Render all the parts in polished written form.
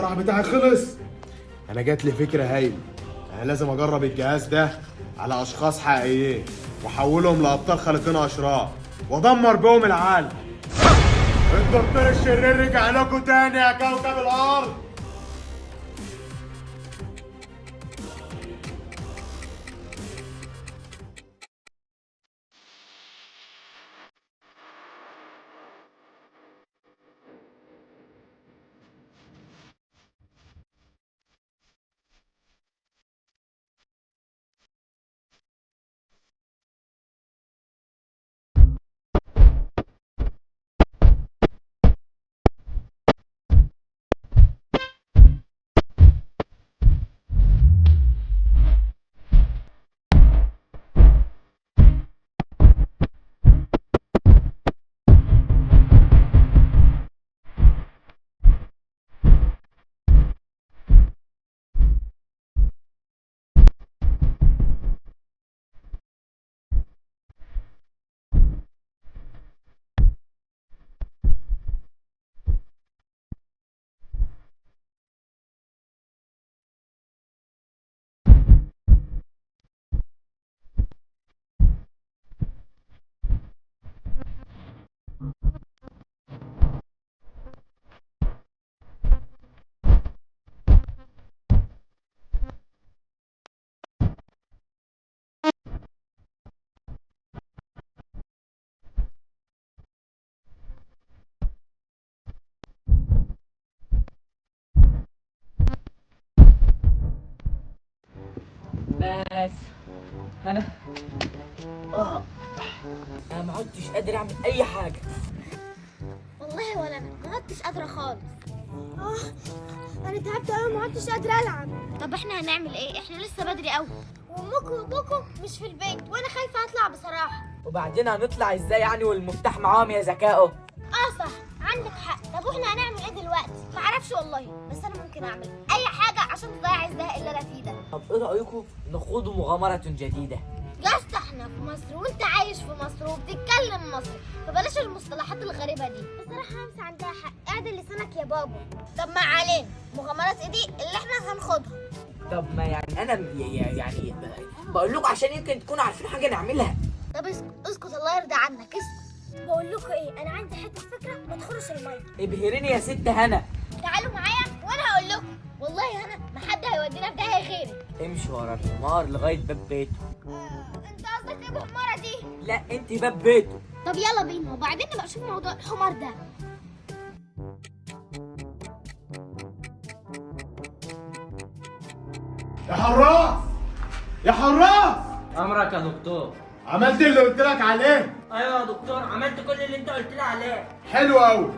الاختراع بتاعي خلص. انا جات لي فكره هايله. انا لازم اجرب الجهاز ده على اشخاص حقيقيين واحولهم لابطال خارقين اشرار وادمر بيهم العالم. الدكتور الشرير رجع لكم تاني يا كوكب الارض. بس انا انا ما عدتش قادر اعمل اي حاجه. والله ولا انا ما عدتش قادره خالص. انا تعبت قوي ما عدتش قادره العب. طب احنا هنعمل ايه؟ احنا لسه بدري قوي وامكم وابوكم مش في البيت وانا خايفه اطلع بصراحه. وبعدين هنطلع ازاي يعني والمفتاح معاهم يا ذكائه؟ صح عندك حق. طب واحنا هنعمل ايه دلوقتي؟ ما اعرفش والله، بس انا ممكن اعمل اي حاجه عشان تضيع الزهق اللي انا فيه ده. طب ايه رايكم نخوض مغامره جديده؟ يا اسطى احنا في مصر وانت عايش في مصر وبتتكلم مصري، فبلاش المصطلحات الغريبه دي. بصراحه همسة عندها حق، اعدل لسانك يا بابا. طب ما علينا، مغامرات ايه دي اللي احنا هنخوضها؟ طب ما يعني انا يعني بقول لكم عشان يمكن تكونوا عارفين حاجه نعملها. طب اسكت الله يرضى عنك اسكت. بقول لكم ايه، انا عندي حته فكره ما تخرش الميه. ابهريني يا ست هنا. تعالوا معايا وانا هقول لكم. والله هنا ما حد هيودينا في داهيه غيرك. امشي ورا الحمار لغايه باب بيته. انت قصدك ايه بحماره دي؟ لا انت باب بيته. طب يلا بينا وبعدين نبقى نشوف موضوع الحمار ده. يا حراس يا حراس، امرك يا دكتور. عملت اللي قلت لك عليه؟ ايوه يا دكتور، عملت كل اللي انت قلت لي عليه. حلو قوي.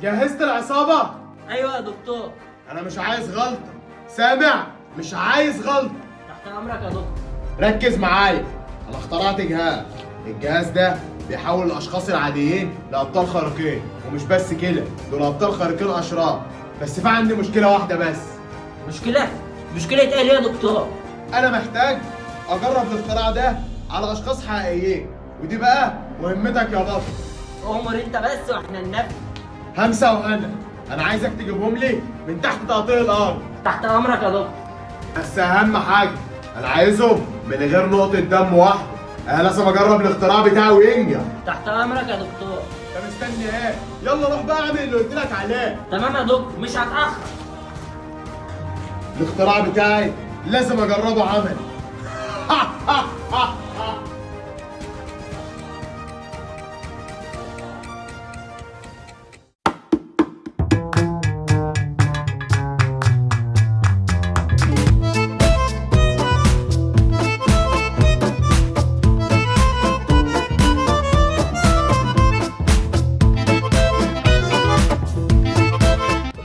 جهزت العصابه؟ ايوه يا دكتور. انا مش عايز غلطه، سامع؟ مش عايز غلطه. تحت امرك يا دكتور. ركز معايا. انا اخترعت جهاز. الجهاز ده بيحول الاشخاص العاديين لابطال خارقين، ومش بس كده، دول ابطال خارقين اشرار. بس في عندي مشكله واحده بس. مشكله ايه يا دكتور؟ انا محتاج اجرب الاختراع ده على اشخاص حقيقيين، ودي بقى مهمتك يا بطل. عمر انت بس واحنا ننفذ. همسة وهنا، انا عايزك تجيبهم لي من تحت تقطيع الارض. تحت امرك يا دكتور. بس اهم حاجه انا عايزهم من غير نقطه دم واحده. انا لازم اجرب الاختراع بتاعي وينجح. تحت امرك يا دكتور. انت مستني ايه؟ يلا روح بقى اعمل اللي قلت لك عليه. تمام يا دكتور، مش هتاخر. الاختراع بتاعي لازم اجربه عملي.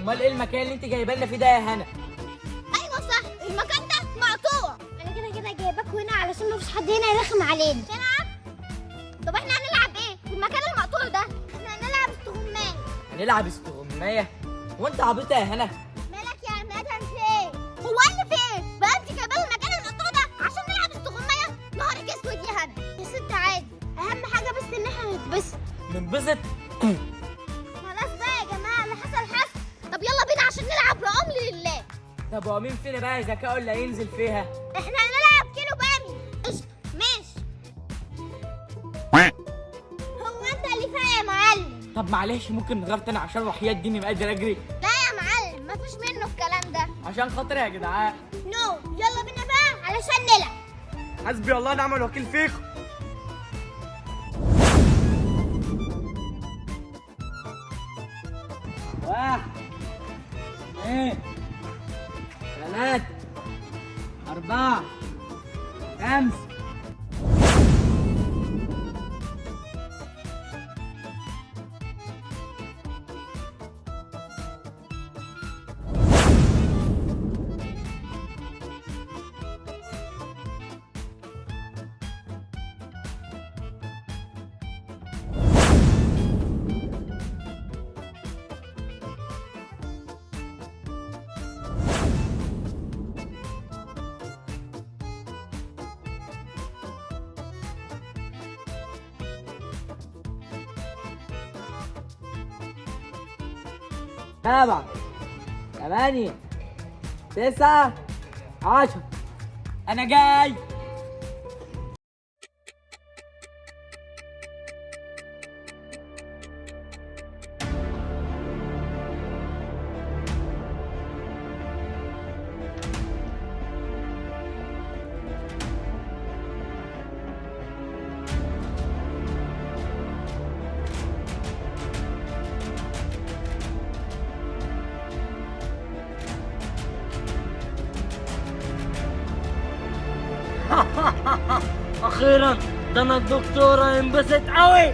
امال ايه المكان اللي انت جايبه لنا فيه ده يا هنا؟ ايوه صح، المكان ده مقطوع. انا كده جايباك هنا علشان مفيش حد هنا يرخم علينا. نلعب؟ طب احنا هنلعب ايه في المكان المقطوع ده؟ احنا هنلعب استغماية. هنلعب استغماية؟ وانت عبيطه يا هنا؟ مالك يا عم ادهم في ايه؟ هو اللي في ايه؟ بقى انت جايبه لي المكان المقطوع ده عشان نلعب استغماية؟ نهارك اسود يا هنا. يا ست عادي، اهم حاجه بس ان احنا نتبسط. ننبسط؟ خلاص بقى يا جماعه، اللي حصل حصل. طب يلا بينا عشان نلعب بأمر الله. مين فينا بقى ذكاؤه اللي هينزل فيها؟ احنا هنلعب كيلو بامي. قشطة ماشي. هو انت اللي فاهم يا معلم. طب معلش ممكن نغير تاني عشان وحياة ديني ما قادر اجري. لا يا معلم مفيش منه الكلام ده. عشان خاطري يا جدعان. نو يلا بينا بقى علشان نلعب. حسبي الله ونعم الوكيل فيكم. 1 2 3 4 5. سبعة 8 9 10. أنا جاي. أخيرا ده أنا الدكتور هينبسط أوي.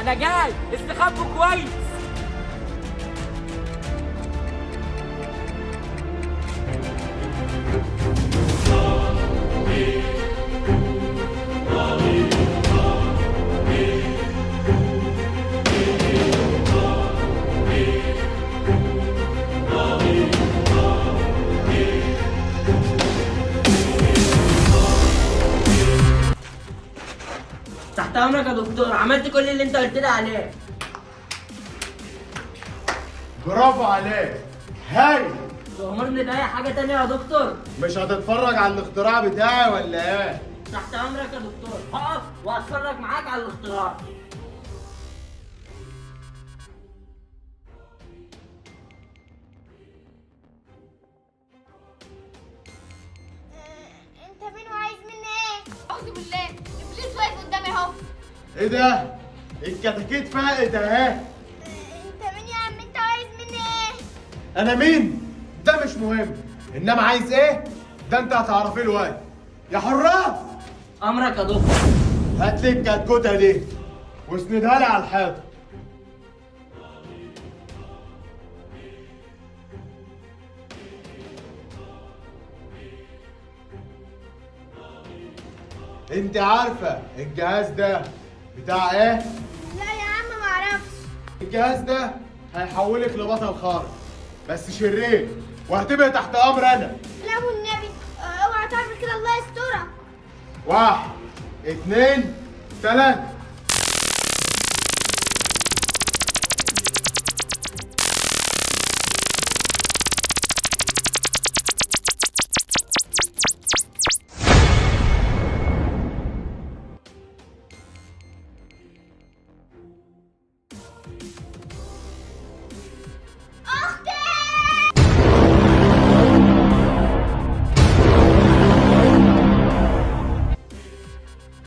أنا جاي. استخبوا كويس. تحت امرك يا دكتور. عملت كل اللي انت قلت لي عليه. برافو عليك، هاي. تأمرني بأي حاجة تانية يا دكتور؟ مش هتتفرج على الاختراع بتاعي ولا ايه؟ تحت امرك يا دكتور. هقف وهتفرج معاك على الاختراع. انت مين وعايز مني ايه؟ اعوذ بالله ابليس واقف قدامي اهو. ايه ده؟ الكتاكيت فاقت اهي. انت مين يا عم؟ انت عايز مني ايه؟ انا مين؟ ده مش مهم، انما عايز ايه؟ ده انت هتعرفيه الوقت. يا حراس، امرك يا دكتور. هات لي الكتكوته دي واسندها لي على الحيطه. انت عارفه الجهاز ده بتاع ايه؟ لا يا عم معرفش. الجهاز ده هيحولك لبطل خارق بس شرير، وهتبقى تحت امر انا. لا والنبي اوعى تعمل كده الله يسترك. 1 2 3.